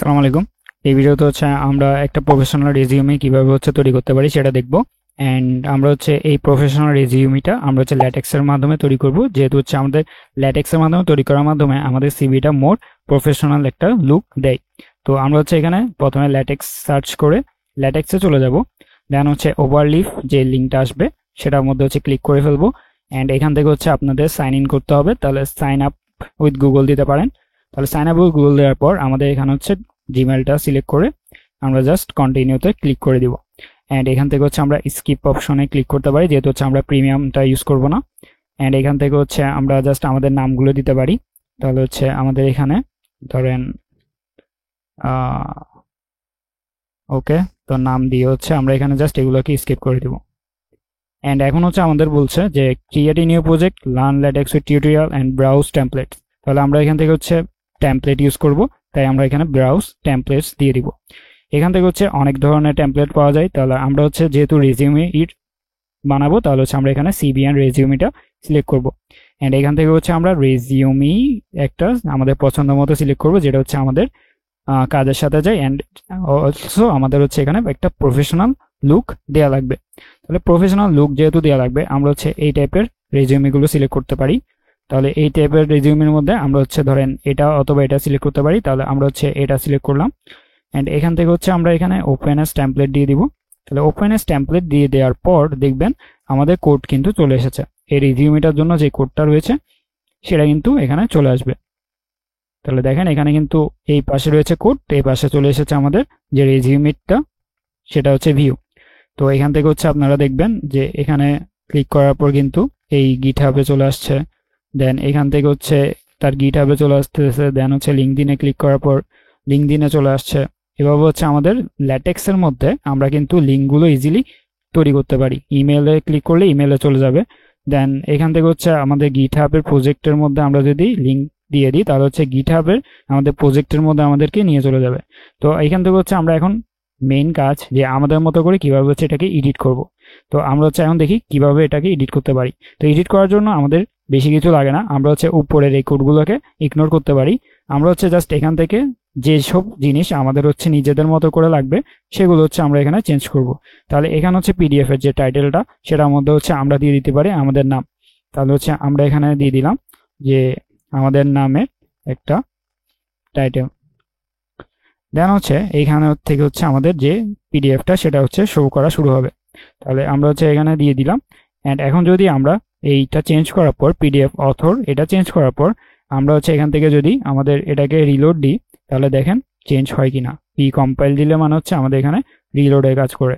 আসসালামু আলাইকুম। এই ভিডিওতে হচ্ছে আমরা একটা প্রফেশনাল রেজিউমে কিভাবে তৈরি করতে পারি সেটা দেখব। এন্ড আমরা এই প্রফেশনাল রেজিউমিটা আমরা ল্যাটেক্স এর মাধ্যমে তৈরি করব, যেহেতু আমাদের ল্যাটেক্স এর মাধ্যমে তৈরি করার মাধ্যমে আমাদের সিভিটা মোর প্রফেশনাল একটা লুক দেয়। তো আমরা এখানে প্রথমে ল্যাটেক্স সার্চ করে ল্যাটেক্সে চলে যাব। দেন ওভারলিফ যে লিঙ্কটা আসবে সেটার মধ্যে ক্লিক করে ফেলবো। এন্ড এখান থেকে আপনাদের সাইন ইন করতে হবে, তাহলে সাইন আপ উইথ গুগল দিতে পারেন। তাহলে সাইন আপ উইথ গুগল দেওয়ার পর আমাদের এখানে জিমেলটা সিলেক্ট করে আমরা জাস্ট কন্টিনিউতে ক্লিক করে দিব। এন্ড এখান থেকে আমরা স্কিপ অপশনে ক্লিক করতে পারি, যেহেতু আমরা প্রিমিয়ামটা ইউজ করব না। এন্ড এখান থেকে আমরা জাস্ট আমাদের নামগুলো দিতে পারি। তাহলে আমাদের এখানে ধরেন ওকে, তো নাম দিয়ে আমরা এখানে জাস্ট এগুলোকে স্কিপ করে দিব। এন্ড এখন আমাদের বলছে যে create a new project, learn LaTeX with tutorial and browse templates. তাহলে আমরা এখান থেকে টেমপ্লেট ইউজ করব, তাই আমরা এখানে ব্রাউজ টেমপ্লেটস দিয়ে দিব। এখান থেকে অনেক ধরনের টেমপ্লেট পাওয়া যায়। তাহলে আমরা যেহেতু রেজিউমে বানাবো, তাহলে আমরা এখানে সিভি এন্ড রেজিউমিটা সিলেক্ট করব। এন্ড এখান থেকে আমরা রেজিউমি একটা আমাদের পছন্দ মতো সিলেক্ট করব, যেটা আমাদের কাজের সাথে যায়। এন্ড অলসো আমাদের এখানে একটা প্রফেশনাল লুক দেয়া লাগবে। তাহলে প্রফেশনাল লুক যেহেতু দেওয়া লাগবে, আমরা এই টাইপের রেজিউমিগুলো সিলেক্ট করতে পারি। তাহলে এই টাইপের রেজিউমের মধ্যে আমরা ধরেন এটা অথবা এটা সিলেক্ট করতে পারি। তাহলে আমরা এটা সিলেক্ট করলাম। এন্ড এখান থেকে আমরা এখানে ওপেন অ্যাজ টেমপ্লেট দিয়ে দিব। তাহলে ওপেন অ্যাজ টেমপ্লেট দিয়ে দেওয়ার পর দেখবেন আমাদের কোড কিন্তু চলে এসেছে। এই রেজিউমিটার জন্য যে কোডটা রয়েছে সেটা কিন্তু এখানে চলে আসবে। তাহলে দেখেন এখানে কিন্তু এই পাশে রয়েছে কোড, এই পাশে চলে এসেছে আমাদের যে রেজিউমিটা, সেটা ভিউ। তো এখান থেকে আপনারা দেখবেন যে এখানে ক্লিক করার পর কিন্তু এই গিটহাবে চলে আসছে। দেন এখান থেকে তার গিটহাবে চলে আসতেছে। দেন লিঙ্কডিনে ক্লিক করার পর লিঙ্কডিনে চলে আসছে। এভাবে আমাদের ল্যাটেক্স এর মধ্যে আমরা কিন্তু লিঙ্কগুলো ইজিলি তৈরি করতে পারি। ইমেলে ক্লিক করলে ইমেলে চলে যাবে। দেন এখান থেকে আমাদের গিটহাবের প্রজেক্টের মধ্যে আমরা যদি লিঙ্ক দিয়ে দিই, তাহলে গিটহাবের আমাদের প্রজেক্টের মধ্যে আমাদেরকে নিয়ে চলে যাবে। তো এখান থেকে আমরা এখন মেইন কাজ যে আমাদের মতো করে কিভাবে এটাকে এডিট করব। তো আমরা এখন দেখি কিভাবে এটাকে এডিট করতে পারি। তো এডিট করার জন্য আমাদের বেশি কিছু লাগে না। আমরা উপরের এই কোডগুলোকে ইগনোর করতে পারি। আমরা জাস্ট এখান থেকে যেসব জিনিস আমাদের নিজেদের মতো করে লাগবে সেগুলো আমরা এখানে চেঞ্জ করব। তাহলে এখানে পিডিএফ এর যে টাইটেলটা সেটার মধ্যে আমরা দিয়ে দিতে পারি আমাদের নাম। তাহলে আমরা এখানে দিয়ে দিলাম যে আমাদের নামের একটা টাইটেল। দেন এইখানে থেকে আমাদের যে পিডিএফটা সেটা শো করা শুরু হবে। তাহলে আমরা এখানে দিয়ে দিলাম। এন্ড এখন যদি আমরা এইটা চেঞ্জ করার পর পিডিএফ অথর এটা চেঞ্জ করার পর আমরা এখান থেকে যদি আমাদের এটাকে রিলোড দিই, তাহলে দেখেন চেঞ্জ হয় কিনা। রিকম্পাইল দিলে মানে আমাদের এখানে রিলোডের কাজ করে।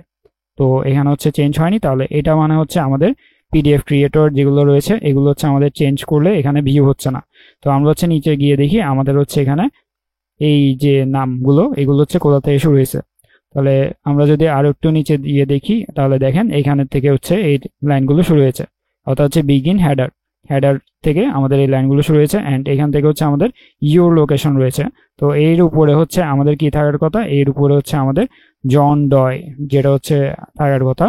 তো এখানে চেঞ্জ হয়নি, তাহলে এটা মানে আমাদের পিডিএফ ক্রিয়েটর যেগুলো রয়েছে এগুলো আমাদের চেঞ্জ করলে এখানে ভিউ হচ্ছে না। তো আমরা নিচে গিয়ে দেখি আমাদের এখানে এই যে নামগুলো এগুলো কোথা থেকে শুরু হয়েছে। তাহলে আমরা যদি আরো একটু নিচে দিয়ে দেখি, তাহলে দেখেন এখানে থেকে এই লাইনগুলো শুরু হয়েছে, অর্থাৎ বিগিন হেডার। হেডার থেকে আমাদের এই লাইনগুলো শুরু হয়েছে। এন্ড এখান থেকে আমাদের ইউর লোকেশন রয়েছে। তো এর উপরে আমাদের কি থাকার কথা, এর উপরে আমাদের জন ডয় যেটা থাকার কথা।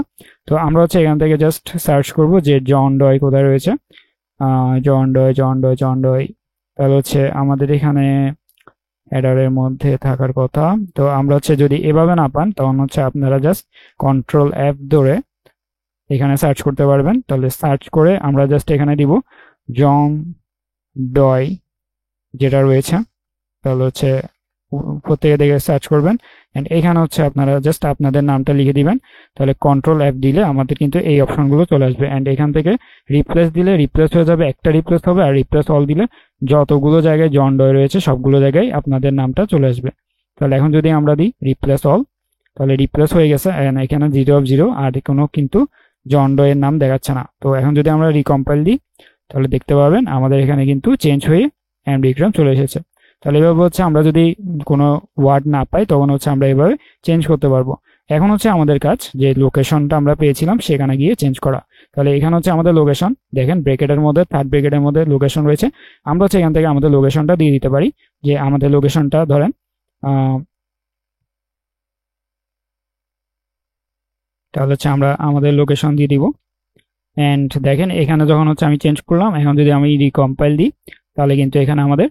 তো আমরা এখান থেকে জাস্ট সার্চ করব যে জন ডয় কোথায় রয়েছে। জন ডয় জন ডয় জন ডয়, তাহলে আমাদের এখানে হেডারের মধ্যে থাকার কথা। তো আমরা যদি এভাবে না পান, তখন আপনারা জাস্ট কন্ট্রোল এফ ধরে এখানে সার্চ করতে পারবেন। তাহলে সার্চ করে আমরা জাস্ট এখানে দিব জন ডয় যেটা রয়েছে। তাহলে উপর থেকে দেখে সার্চ করবেন। এন্ড এখানে আপনারা জাস্ট আপনাদের নামটা লিখে দিবেন। তাহলে কন্ট্রোল এফ দিলে আমাদের কিন্তু এই অপশনগুলো চলে আসবে। এন্ড এখান থেকে রিপ্লেস দিলে রিপ্লেস হয়ে যাবে, একটা রিপ্লেস হবে। আর রিপ্লেস অল দিলে যতগুলো জায়গায় জন ডয় রয়েছে সবগুলো জায়গায় আপনাদের নামটা চলে আসবে। তাহলে এখন যদি আমরা দিই রিপ্লেস অল, তাহলে রিপ্লেস হয়ে গেছে। এখানে 0 আর কোনো কিন্তু জন ডয়ের নাম দেখাচ্ছে না। তো এখন যদি আমরা রিকম্পাইল দিই, তাহলে দেখতে পাবেন আমাদের এখানে কিন্তু চেঞ্জ হয়ে এম বিক্রম চলে এসেছে। তাহলে এভাবে আমরা যদি কোনো ওয়ার্ড না পাই, তখন আমরা এভাবে চেঞ্জ করতে পারবো। এখন আমাদের কাজ যে লোকেশনটা আমরা পেয়েছিলাম সেখানে গিয়ে চেঞ্জ করা। তাহলে এখানে আমাদের লোকেশন, দেখেন ব্রেকেটের মধ্যে থার্ড ব্রেকেটের মধ্যে লোকেশন রয়েছে। আমরা এখান থেকে আমাদের লোকেশনটা দিয়ে দিতে পারি, যে আমাদের লোকেশনটা ধরেন তাহলে আমরা আমাদের লোকেশন দিয়ে দিব। এন্ড দেখেন এখানে যখন আমি চেঞ্জ করলাম, এখন যদি আমি রিকম্পাইল দিই, তাহলে কিন্তু এখানে আমাদের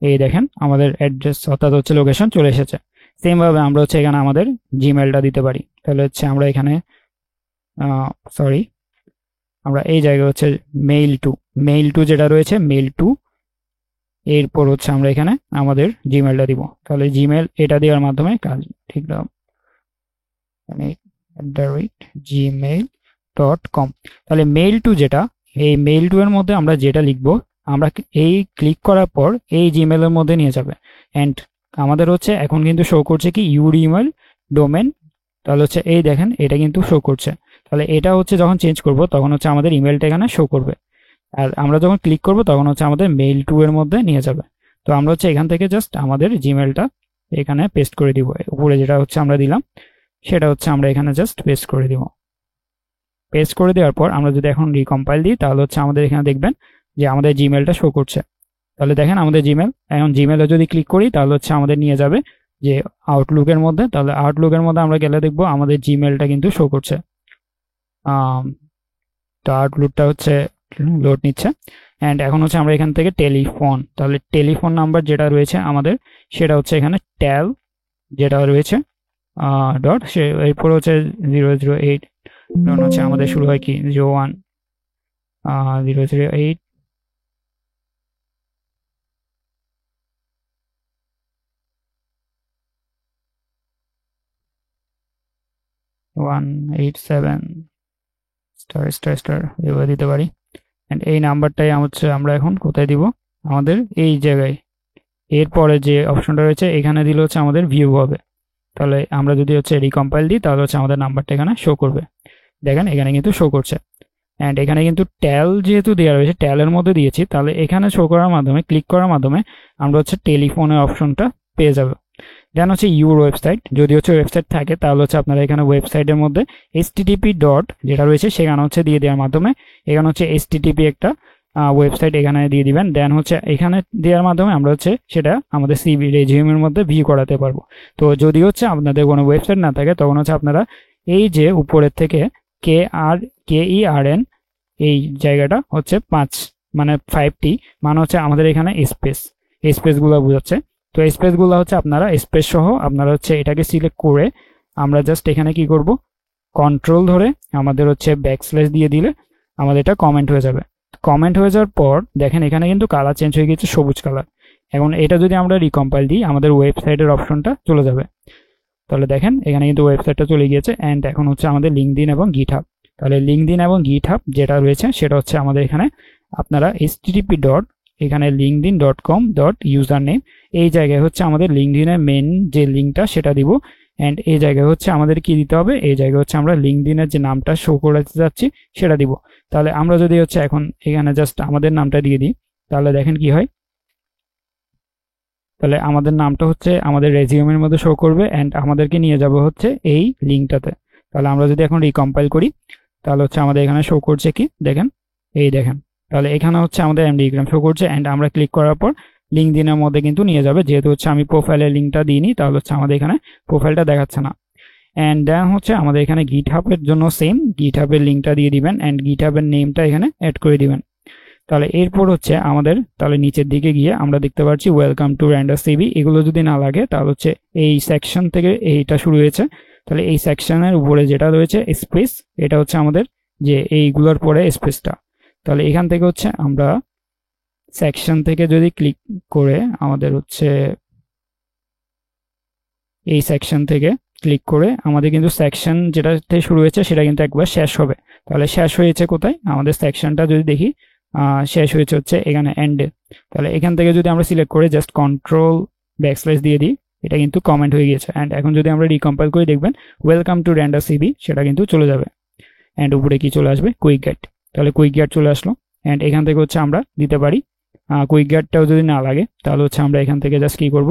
এই দেখেন আমাদের অ্যাড্রেস অর্থাৎ হচ্ছে লোকেশন চলে এসেছে। সেম ভাবে আমরা হচ্ছে এখানে আমাদের জিমেলটা দিতে পারি। তাহলে হচ্ছে আমরা এখানে সরি আমরা এই জায়গায় হচ্ছে মেইল টু যেটা রয়েছে মেইল টু, এরপর হচ্ছে আমরা এখানে আমাদের জিমেলটা দিব। তাহলে জিমেল এটা দেওয়ার মাধ্যমে কাজ ঠিক না, gmail.com। তাহলে মেইল টু যেটা, এই মেইল টু এর মধ্যে আমরা যেটা লিখবো আমরা এই ক্লিক করার পর এই জিমেলের মধ্যে নিয়ে যাবে। অ্যান্ড আমাদের হচ্ছে এখন কিন্তু শো করছে কি ইউর ইমেল ডোমেন। তাহলে হচ্ছে এই দেখেন এটা কিন্তু শো করছে। তাহলে এটা হচ্ছে যখন চেঞ্জ করব তখন হচ্ছে আমাদের ইমেলটা এখানে শো করবে। আর আমরা যখন ক্লিক করব তখন হচ্ছে আমাদের মেইল টু এর মধ্যে নিয়ে যাবে। তো আমরা হচ্ছে এখান থেকে জাস্ট আমাদের জিমেলটা এখানে পেস্ট করে দিব। উপরে যেটা হচ্ছে আমরা দিলাম সেটা হচ্ছে আমরা এখানে জাস্ট পেস্ট করে দিব। পেস্ট করে দেওয়ার পর আমরা যদি এখন রিকম্পাইল দিই তাহলে হচ্ছে আমাদের এখানে দেখবেন যে আমাদের জিমেলটা শো করছে। তাহলে দেখেন আমাদের জিমেল, এখন জিমেলে যদি ক্লিক করি তাহলে হচ্ছে আমাদের নিয়ে যাবে যে আউটলুকের মধ্যে। তাহলে আউটলুকের মধ্যে আমরা গেলে দেখবো আমাদের জিমেলটা কিন্তু শো করছে। তো আউটলুকটা হচ্ছে লোড নিচ্ছে। অ্যান্ড এখন হচ্ছে আমরা এখান থেকে টেলিফোন, তাহলে টেলিফোন নাম্বার যেটা রয়েছে আমাদের সেটা হচ্ছে এখানে ট্যাল যেটা রয়েছে ডট, সে এরপর হচ্ছে 008 হচ্ছে আমাদের শুরু হয় কি 01 008 187 স্টার স্টার স্টার এভাবে দিতে পারি। অ্যান্ড এই নাম্বারটাই হচ্ছে আমরা এখন কোথায় দিব, আমাদের এই জায়গায়। এরপরে যে অপশনটা রয়েছে এখানে দিলে হচ্ছে আমাদের ভিউ হবে। তাহলে আমরা যদি হচ্ছে রিকম্পাইল দিই তাহলে হচ্ছে আমাদের নাম্বারটা এখানে শো করবে। দেখেন এখানে কিন্তু শো করছে। অ্যান্ড এখানে কিন্তু ট্যাল যেহেতু দেওয়া রয়েছে ট্যালের মধ্যে দিয়েছি, তাহলে এখানে শো করার মাধ্যমে ক্লিক করার মাধ্যমে আমরা হচ্ছে টেলিফোনের অপশনটা পেয়ে যাবে। দেন হচ্ছে ইউর ওয়েবসাইট, যদি হচ্ছে ওয়েবসাইট থাকে তাহলে হচ্ছে আপনারা এখানে ওয়েবসাইটের মধ্যে http ডট যেটা রয়েছে সেখানে হচ্ছে দিয়ে দেওয়ার মাধ্যমে এখানে হচ্ছে http একটা ওয়েবসাইট এখানে দিয়ে দিবেন। দেন হচ্ছে এখানে দেওয়ার মাধ্যমে আমরা হচ্ছে সেটা আমাদের সিভি রেজিউমের মধ্যে ভিউ করাতে পারবো। তো যদি হচ্ছে আপনাদের কোনো ওয়েবসাইট না থাকে তখন হচ্ছে আপনারা এই যে উপরের থেকে KERN এই জায়গাটা হচ্ছে 5 মানে 5টি মানে হচ্ছে আমাদের এখানে স্পেসগুলো বোঝাচ্ছে। তো স্পেসগুলো হচ্ছে আপনারা স্পেস সহ আপনারা হচ্ছে এটাকে সিলেক্ট করে আমরা জাস্ট এখানে কি করব, কন্ট্রোল ধরে আমাদের হচ্ছে ব্যাকস্ল্যাশ দিয়ে দিলে আমাদের এটা কমেন্ট হয়ে যাবে। কমেন্ট হয়ে যাওয়ার পর দেখেন এখানে কিন্তু কালার চেঞ্জ হয়ে গেছে সবুজ কালার। এখন এটা যদি আমরা রিকম্পাইল দিই আমাদের ওয়েবসাইটের অপশনটা চলে যাবে। তাহলে দেখেন এখানে কিন্তু ওয়েবসাইটটা চলে গিয়েছে। অ্যান্ড এখন হচ্ছে আমাদের লিঙ্কডইন এবং গিটহাব। তাহলে লিঙ্কডইন এবং গিটহাব যেটা রয়েছে সেটা হচ্ছে আমাদের এখানে আপনারা http ডট এখানে linkedin.com.username এই জায়গায় হচ্ছে আমাদের লিঙ্কডইনের মেন যে লিঙ্কটা সেটা দিব। অ্যান্ড এই জায়গায় হচ্ছে আমাদের কি দিতে হবে, এই জায়গায় হচ্ছে আমরা লিঙ্কডইনের যে নামটা শো করতে যাচ্ছি সেটা দিব। তাহলে আমরা যদি হচ্ছে এখন এখানে জাস্ট আমাদের নামটা দিয়ে দিই তাহলে দেখেন কি হয়, তাহলে আমাদের নামটা হচ্ছে আমাদের রেজিউমের মধ্যে শো করবে অ্যান্ড আমাদেরকে নিয়ে যাবে হচ্ছে এই লিঙ্কটাতে। তাহলে আমরা যদি এখন রিকম্পাইল করি তাহলে হচ্ছে আমাদের এখানে শো করছে কি দেখেন, এই দেখেন তাহলে এখানে হচ্ছে আমাদের এমডিগ্রাম শো করছে। অ্যান্ড আমরা ক্লিক করার পর লিঙ্কডইনের মধ্যে কিন্তু নিয়ে যাবে, যেহেতু হচ্ছে আমি প্রোফাইলের লিঙ্কটা দিইনি তাহলে হচ্ছে আমাদের এখানে প্রোফাইলটা দেখাচ্ছে না। অ্যান্ড দেন হচ্ছে আমাদের এখানে গিটহাবের জন্য সেম গিটহাবের লিঙ্কটা দিয়ে দিবেন অ্যান্ড গিটহাবের নেমটা এখানে অ্যাড করে দিবেন। তাহলে এরপর হচ্ছে আমাদের তাহলে নিচের দিকে গিয়ে আমরা দেখতে পাচ্ছি ওয়েলকাম টু র্যান্ডার সিভি, এগুলো যদি না লাগে তাহলে হচ্ছে এই সেকশন থেকে এইটা শুরু হয়েছে। তাহলে এই সেকশনের উপরে যেটা রয়েছে স্পেস, এটা হচ্ছে আমাদের যে এইগুলোর পরে স্পেসটা। তাহলে এখান থেকে হচ্ছে আমরা সেকশন থেকে যদি ক্লিক করে আমাদের হচ্ছে এই সেকশন থেকে ক্লিক করে আমাদের কিন্তু সেকশন যেটাতে শুরু হয়েছে সেটা কিন্তু একবার শেষ হবে। তাহলে শেষ হয়েছে কোথায়, আমাদের সেকশনটা যদি দেখি শেষ হয়েছে হচ্ছে এখানে এন্ডে। তাহলে এখান থেকে যদি আমরা সিলেক্ট করে জাস্ট কন্ট্রোল ব্যাকস্ল্যাশ দিয়ে দিই এটা কিন্তু কমেন্ট হয়ে গিয়েছে। অ্যান্ড এখন যদি আমরা রিকম্পাইল করে দেখবেন ওয়েলকাম টু র্যান্ডার সিভি সেটা কিন্তু চলে যাবে। অ্যান্ড উপরে কি চলে আসবে, কুইক গাইড। তাহলে কুইক গাইড চলে আসলো। অ্যান্ড এখান থেকে হচ্ছে আমরা দিতে পারি কুইক গাইডটাও যদি না লাগে তাহলে হচ্ছে আমরা এখান থেকে জাস্ট কি করব,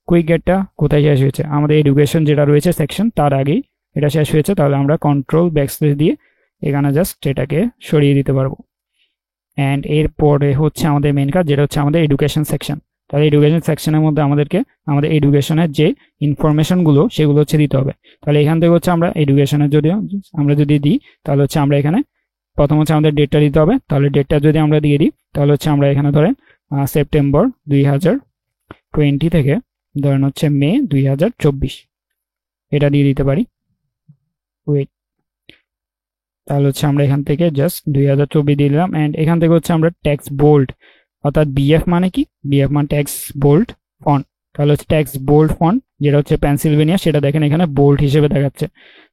কুইক গাইডটা কোথায় শেষ হয়েছে, আমাদের এডুকেশন যেটা রয়েছে সেকশন তার আগেই এটা শেষ হয়েছে। তাহলে আমরা কন্ট্রোল ব্যাকস্ল্যাশ দিয়ে এখানে জাস্ট এটাকে সরিয়ে দিতে পারবো। অ্যান্ড এরপরে হচ্ছে আমাদের মেন কাজ যেটা হচ্ছে আমাদের এডুকেশন সেকশন। তাহলে এডুকেশন সেকশনের মধ্যে আমাদেরকে আমাদের এডুকেশনের যে ইনফরমেশনগুলো সেগুলো হচ্ছে দিতে হবে। তাহলে এখান থেকে হচ্ছে আমরা এডুকেশনের যদি দিই তাহলে হচ্ছে আমরা এখানে প্রথম হচ্ছে আমাদের ডেটটা দিতে হবে। তাহলে ডেটটা যদি আমরা দিয়ে দিই তাহলে হচ্ছে আমরা এখানে ধরেন সেপ্টেম্বর 2000 20 থেকে ধরেন হচ্ছে মে 2024 এটা দিয়ে দিতে পারি। ওয়েট, তাহলে হচ্ছে আমরা এখান থেকে জাস্ট 2024 দিয়ে দিলাম। অ্যান্ড এখান থেকে হচ্ছে আমরা ট্যাক্স বোল্ড, অর্থাৎ বিএফ মানে কি, বিএফ মানে ট্যাক্স বোল্ড ফন্ট, তাহলে হচ্ছে ট্যাক্স বোল্ড ফন্ট যেটা হচ্ছে পেনসিলভেনিয়া, সেটা দেখেন এখানে বোল্ড হিসেবে দেখাচ্ছে।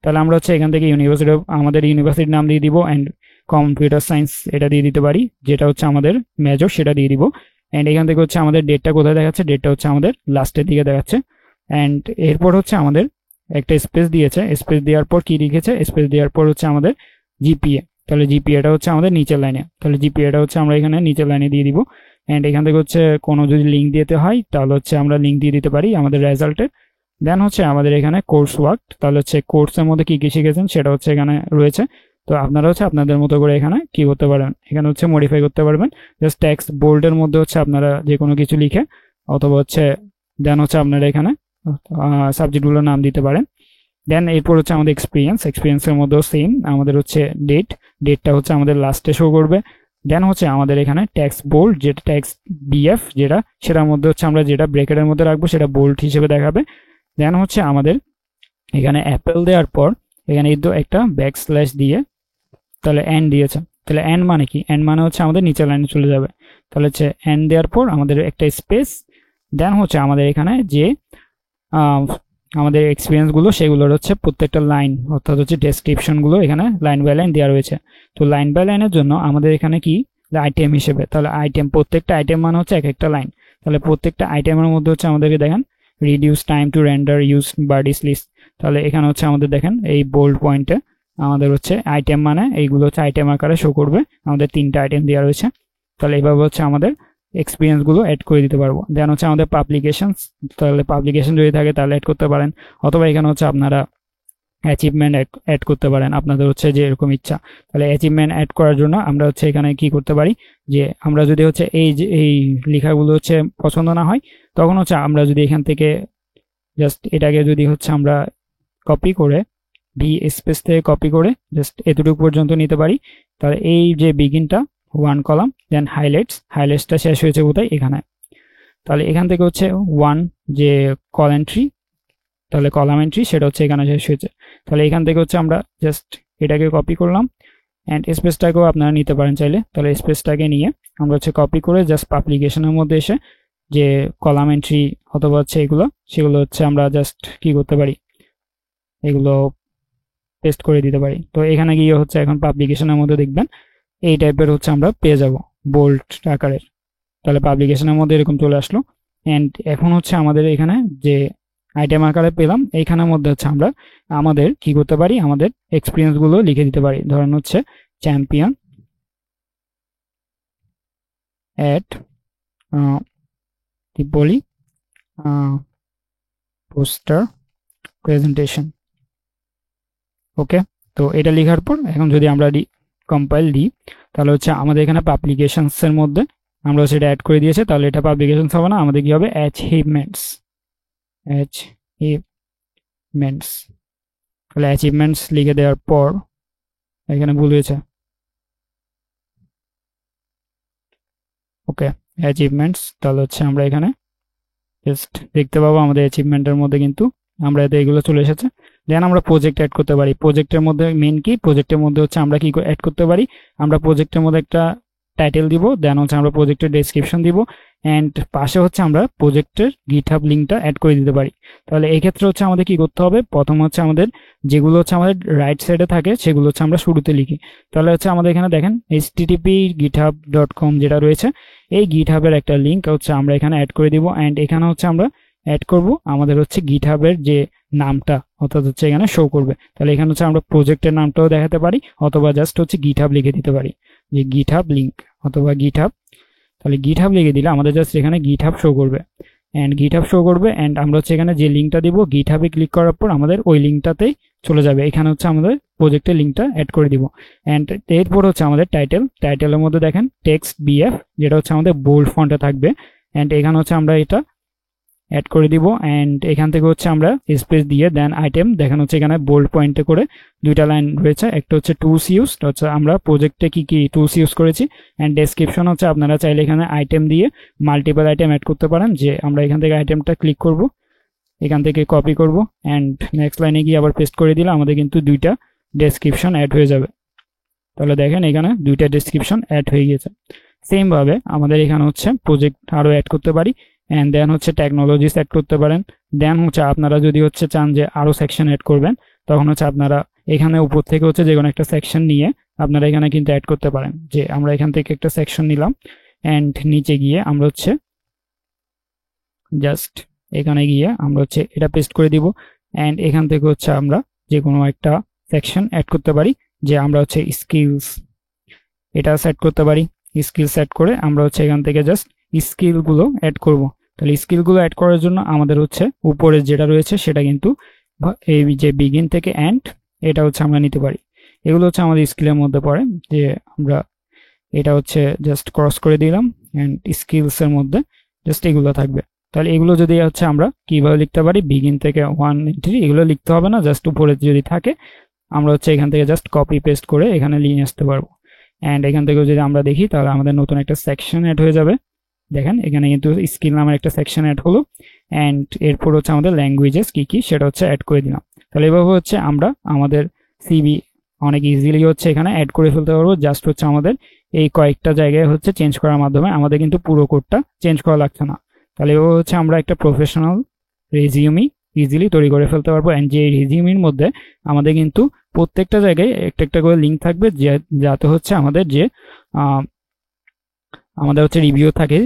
তাহলে আমরা হচ্ছে এখান থেকে ইউনিভার্সিটি আমাদের ইউনিভার্সিটির নাম দিয়ে দিব, অ্যান্ড কম্পিউটার সায়েন্স এটা দিয়ে দিতে পারি, যেটা হচ্ছে আমাদের মেজর সেটা দিয়ে দিব। অ্যান্ড এখান থেকে হচ্ছে আমাদের ডেটটা কোথায় দেখাচ্ছে, ডেটটা হচ্ছে আমাদের লাস্টের দিকে দেখাচ্ছে। অ্যান্ড এরপর হচ্ছে আমাদের একটা স্পেস দিয়েছে, স্পেস দেওয়ার পর কি লিখেছে, স্পেস দেওয়ার পর হচ্ছে আমাদের জিপিএ, তাহলে জিপিএটা হচ্ছে আমাদের নিচের লাইনে, তাহলে জিপিএটা হচ্ছে আমরা এখানে নিচের লাইনে দিয়ে দিব। অ্যান্ড এখান থেকে হচ্ছে কোনো যদি লিঙ্ক দিতে হয় তাহলে হচ্ছে আমরা লিঙ্ক দিয়ে দিতে পারি আমাদের রেজাল্টে। দেন হচ্ছে আমাদের এখানে কোর্স ওয়ার্ক, তাহলে হচ্ছে কোর্সের মধ্যে কি কি শিখেছেন সেটা হচ্ছে এখানে রয়েছে। তো আপনারা হচ্ছে আপনাদের মতো করে এখানে কি করতে পারবেন, এখানে হচ্ছে মডিফাই করতে পারবেন। জাস্ট টেক্সট বোল্ডের মধ্যে হচ্ছে আপনারা যে কোনো কিছু লিখে, অথবা হচ্ছে দেন হচ্ছে আপনারা এখানে সাবজেক্টগুলোর নাম দিতে পারেন। দেন এরপর হচ্ছে আমাদের এক্সপিরিয়েন্সের মধ্যেও সেম, আমাদের হচ্ছে ডেটটা হচ্ছে আমাদের লাস্টে শো করবে। দেন হচ্ছে আমাদের এখানে ট্যাক্স বোল্ড, যেটা ট্যাক্স বিএফ যেটা, সেটার মধ্যে হচ্ছে আমরা যেটা ব্রেকেটের মধ্যে রাখবো সেটা বোল্ড হিসেবে দেখাবে। দেন হচ্ছে আমাদের এখানে অ্যাপেল দেওয়ার পর এখানে একটা ব্যাকস্ল্যাশ দিয়ে, তাহলে এন দিয়েছে, তাহলে এন মানে কি, এন মানে হচ্ছে আমাদের নিচের লাইনে চলে যাবে, তাহলে হচ্ছে এন দেওয়ার পর আমাদের একটা স্পেস। দেন হচ্ছে আমাদের এখানে যে আমাদের এক্সপিরিয়েন্সগুলো সেগুলোর হচ্ছে প্রত্যেকটা লাইন, অর্থাৎ হচ্ছে ডেসক্রিপশনগুলো এখানে লাইন বাই লাইন দেওয়া রয়েছে। তো লাইন বাই লাইনের জন্য আমাদের এখানে কি আইটেম হিসেবে, তাহলে আইটেম, প্রত্যেকটা আইটেম মানে হচ্ছে এক একটা লাইন, তাহলে প্রত্যেকটা আইটেমের মধ্যে হচ্ছে আমাদেরকে দেখেন reduce time to render use birdies list, তাহলে এখানে হচ্ছে আমাদের দেখেন এই বোল্ড পয়েন্টে আমাদের হচ্ছে আইটেম মানে এইগুলো হচ্ছে আইটেম আকারে শো করবে, আমাদের 3টা আইটেম দেওয়া রয়েছে। তাহলে এইভাবে হচ্ছে আমাদের এক্সপিরিয়েন্সগুলো অ্যাড করে দিতে পারবো। দেন হচ্ছে আমাদের পাবলিকেশন, তাহলে পাবলিকেশন যদি থাকে তাহলে অ্যাড করতে পারেন, অথবা এখানে হচ্ছে আপনারা অ্যাচিভমেন্ট অ্যাড করতে পারেন, আপনাদের হচ্ছে যে এরকম ইচ্ছা। তাহলে অ্যাচিভমেন্ট অ্যাড করার জন্য আমরা হচ্ছে এখানে কি করতে পারি, যে আমরা যদি হচ্ছে এই লেখাগুলো হচ্ছে পছন্দ না হয়, তখন হচ্ছে আমরা যদি এখান থেকে জাস্ট এটাকে যদি হচ্ছে আমরা কপি করে ভি স্পেস থেকে কপি করে জাস্ট এতটুকু পর্যন্ত নিতে পারি। তাহলে এই যে বিগিনটা 1 কলাম, দেন হাইলাইটসটা শেষ হয়েছে কোথায়, এখানে। তাহলে এখান থেকে হচ্ছে 1 যে কল এন্ট্রি, তাহলে কলাম এন্ট্রি সেটা হচ্ছে এখানে শেষ হয়েছে। তাহলে এখান থেকে হচ্ছে আমরা জাস্ট এটাকে কপি করলাম, অ্যান্ড স্পেসটাকেও আপনারা নিতে পারেন চাইলে। তাহলে স্পেসটাকে নিয়ে আমরা হচ্ছে কপি করে জাস্ট পাবলিকেশনের মধ্যে এসে যে কলাম এন্ট্রি অথবা হচ্ছে সেগুলো হচ্ছে আমরা জাস্ট কি করতে পারি, এগুলো পেস্ট করে দিতে পারি। তো এখানে গিয়ে হচ্ছে এখন পাবলিকেশনের মধ্যে দেখবেন এই টাইপের হচ্ছে আমরা পেয়ে যাব বোল্ড আকারের। তাহলে পাবলিকেশনের মধ্যে এরকম চলে আসলো। অ্যান্ড এখন হচ্ছে আমাদের এখানে যে আইটেম আকারে পেলাম, এইখানের মধ্যে হচ্ছে আমরা আমাদের কি করতে পারি, আমাদের এক্সপিরিয়েন্সগুলো লিখে দিতে পারি। ধরেন হচ্ছে চ্যাম্পিয়ন অ্যাট বলি পোস্টার প্রেজেন্টেশন। ওকে, তো এটা লেখার পর এখন যদি আমরা কম্পাইল দিই, তাহলে হচ্ছে আমাদের এখানে পাবলিকেশনসের মধ্যে আমরা সেটা অ্যাড করে দিয়েছে। তাহলে এটা পাবলিকেশনস হবে না, আমাদের কি হবে অ্যাচিভমেন্টস। তাহলে অ্যাচিভমেন্টস লিখে দেওয়ার পর এখানে ভুল হয়েছে। ওকে, অ্যাচিভমেন্টস, তাহলে হচ্ছে আমরা এখানে জাস্ট দেখতে পাবো আমাদের অ্যাচিভমেন্টের মধ্যে কিন্তু আমরা এতে এগুলো চলে এসেছে। দেন আমরা প্রজেক্ট অ্যাড করতে পারি। প্রজেক্টের মধ্যে মেন কি, প্রজেক্টের মধ্যে হচ্ছে আমরা কি অ্যাড করতে পারি, আমরা প্রজেক্টের মধ্যে একটা টাইটেল দিব, দেন হচ্ছে আমরা প্রজেক্টের ডেসক্রিপশন দিব, অ্যান্ড পাশে হচ্ছে আমরা প্রজেক্টের গিটহাব লিঙ্কটা অ্যাড করে দিতে পারি। তাহলে এই ক্ষেত্রে হচ্ছে আমাদের কি করতে হবে, প্রথম হচ্ছে আমাদের যেগুলো হচ্ছে আমাদের রাইট সাইডে থাকে সেগুলো হচ্ছে আমরা শুরুতে লিখি। তাহলে হচ্ছে আমাদের এখানে দেখেন http://github.com যেটা রয়েছে, এই গিটহাবের একটা লিঙ্ক হচ্ছে আমরা এখানে অ্যাড করে দিব। অ্যান্ড এখানে হচ্ছে আমরা অ্যাড করব আমাদের হচ্ছে গিটহাবের যে নামটা, অর্থাৎ হচ্ছে এখানে শো করবে। তাহলে এখানে হচ্ছে আমরা প্রজেক্টের নামটাও দেখাতে পারি, অথবা জাস্ট হচ্ছে গিটহাব লিখে দিতে পারি, যে গিটহাব লিঙ্ক অথবা গিটহাব। তাহলে গিটহাব লিখে দিলে আমাদের জাস্ট এখানে গিটহাব শো করবে, অ্যান্ড আমরা হচ্ছে এখানে যে লিঙ্কটা দিব, গিটহাবে ক্লিক করার পর আমাদের ওই লিঙ্কটাতেই চলে যাবে। এখানে হচ্ছে আমাদের প্রজেক্টের লিঙ্কটা অ্যাড করে দিব। অ্যান্ড এরপর হচ্ছে আমাদের টাইটেলের মধ্যে দেখেন টেক্সট বিএফ, যেটা হচ্ছে আমাদের বোল্ড ফন্টে থাকবে। অ্যান্ড এখানে হচ্ছে আমরা এটা অ্যাড করে দিব অ্যান্ড এখান থেকে হচ্ছে আমরা স্পেস দিয়ে দেন আইটেম দেখানো হচ্ছে এখানে বোল্ড পয়েন্টে করে দুইটা লাইন রয়েছে, একটা হচ্ছে টুলস ইউজ, হচ্ছে আমরা প্রজেক্টে কি কি টুলস ইউজ করেছি, অ্যান্ড ডেসক্রিপশন হচ্ছে আপনারা চাইলে এখানে আইটেম দিয়ে মাল্টিপল আইটেম অ্যাড করতে পারেন, যে আমরা এখান থেকে আইটেমটা ক্লিক করব, এখান থেকে কপি করব অ্যান্ড নেক্সট লাইনে গিয়ে আবার পেস্ট করে দিলে আমাদের কিন্তু দুইটা ডেসক্রিপশন অ্যাড হয়ে যাবে। তাহলে দেখেন এখানে দুইটা ডেসক্রিপশন অ্যাড হয়ে গেছে। সেম ভাবে আমাদের এখানে হচ্ছে প্রজেক্ট আরও অ্যাড করতে পারি অ্যান্ড দেন হচ্ছে টেকনোলজিস অ্যাড করতে পারেন। দেন হচ্ছে আপনারা যদি হচ্ছে চান যে আরও সেকশন অ্যাড করবেন, তখন হচ্ছে আপনারা এখানে উপর থেকে হচ্ছে যে কোনো একটা সেকশন নিয়ে আপনারা এখানে কিন্তু অ্যাড করতে পারেন, যে আমরা এখান থেকে একটা সেকশন নিলাম অ্যান্ড নিচে গিয়ে আমরা হচ্ছে জাস্ট এখানে গিয়ে আমরা হচ্ছে এটা পেস্ট করে দিব অ্যান্ড এখান থেকে হচ্ছে আমরা যে কোনো একটা সেকশন অ্যাড করতে পারি, যে আমরা হচ্ছে স্কিলস এটা সেট করতে পারি। স্কিল সেট করে আমরা হচ্ছে এখান থেকে জাস্ট স্কিলগুলো অ্যাড করব। তাহলে স্কিলগুলো অ্যাড করার জন্য আমাদের হচ্ছে উপরে যেটা রয়েছে সেটা কিন্তু এই যে বিগিন থেকে এন্ড এটা হচ্ছে আমরা নিতে পারি। এগুলো হচ্ছে আমাদের স্কিলের মধ্যে পড়ে, যে আমরা এটা হচ্ছে জাস্ট ক্রস করে দিলাম অ্যান্ড স্কিলসের মধ্যে জাস্ট এগুলো থাকবে। তাহলে এগুলো যদি হচ্ছে আমরা কিভাবে লিখতে পারি, বিগিন থেকে 1 এন্ট্রি এগুলো লিখতে হবে না, জাস্ট উপরে যদি থাকে আমরা হচ্ছে এখান থেকে জাস্ট কপি পেস্ট করে এখানে নিয়ে আসতে পারবো। অ্যান্ড এখান থেকে যদি আমরা দেখি তাহলে আমাদের নতুন একটা সেকশন অ্যাড হয়ে যাবে। দেখেন এখানে কিন্তু স্কিল নামের একটা সেকশন অ্যাড হলো অ্যান্ড এরপর হচ্ছে আমাদের ল্যাঙ্গুয়েজেস কি কি সেটা হচ্ছে অ্যাড করে দিলাম। তাহলে এভাবে হচ্ছে আমরা আমাদের সিভি অনেক ইজিলি হচ্ছে এখানে অ্যাড করে ফেলতে পারবো। জাস্ট হচ্ছে আমাদের এই কয়েকটা জায়গায় হচ্ছে চেঞ্জ করার মাধ্যমে আমাদের কিন্তু পুরো কোডটা চেঞ্জ করা লাগছে না। তাহলে এভাবে হচ্ছে আমরা একটা প্রফেশনাল রেজিউমি ইজিলি তৈরি করে ফেলতে পারবো। অ্যান্ড যে রেজিউমির মধ্যে আমাদের কিন্তু প্রত্যেকটা জায়গায় একটা একটা করে লিঙ্ক থাকবে, যাতে হচ্ছে আমাদের যে আমাদের হচ্ছে রিভিউ থাকে,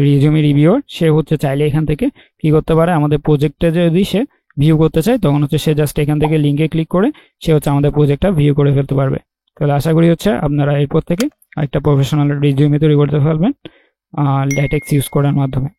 রিজিউমি রিভিউর, সে হচ্ছে চাইলে এখান থেকে কি করতে পারে, আমাদের প্রজেক্টে যদি সে ভিউ করতে চায় তখন হচ্ছে সে জাস্ট এখান থেকে লিঙ্কে ক্লিক করে সে হচ্ছে আমাদের প্রজেক্টটা ভিউ করে ফেলতে পারবে। তাহলে আশা করি হচ্ছে আপনারা এরপর থেকে একটা প্রফেশনাল রিজিউমি তৈরি করতে পারবেন ল্যাটেক্স ইউজ করার মাধ্যমে।